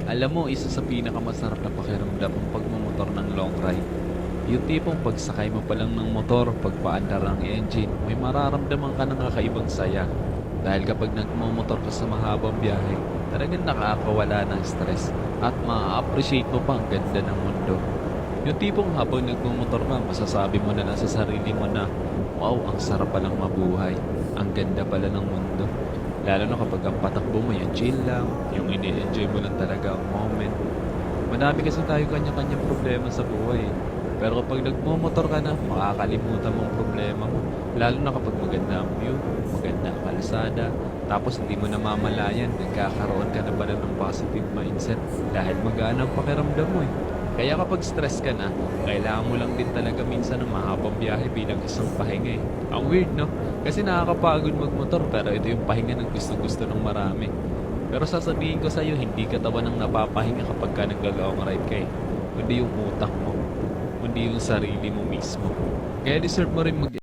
Alam mo, isa sa pinakamasarap na pakiramdam ang pagmumotor ng long ride. Yung tipong pagsakay mo pa lang ng motor, pagpaandar ng engine, may mararamdaman ka ng kakaibang saya. Dahil kapag nagmumotor ka sa mahabang biyahe, talagang nakakawala ng stress at ma-appreciate mo pa ang ganda ng mundo. Yung tipong habang nagmumotor ka, masasabi mo na lang sa sarili mo na, wow, ang sarap palang mabuhay. Ang ganda pala ng mundo. Lalo na kapag ang patakbo mo yung chill lang, yung ini-enjoy mo lang talaga ang moment. Madami kasi tayo kanya-kanyang problema sa buhay. Pero kapag nagmumotor ka na, makakalimutan mo ang problema mo. Lalo na kapag maganda ang view, maganda ang kalsada, tapos hindi mo namamalayan, nagkakaroon ka na pala ng positive mindset dahil magaan ang pakiramdam mo eh. Kaya kapag stress ka na, kailangan mo lang din talaga minsan ng mahabang biyahe bilang isang pahinga eh. Ang weird no? Kasi nakakapagod magmotor pero ito yung pahinga ng gusto-gusto ng marami. Pero sasabihin ko sa'yo, hindi katawan ng napapahinga kapag ka naglalong ride ka eh. Kundi yung utak mo, kundi yung sarili mo mismo. Kaya deserve mo rin mag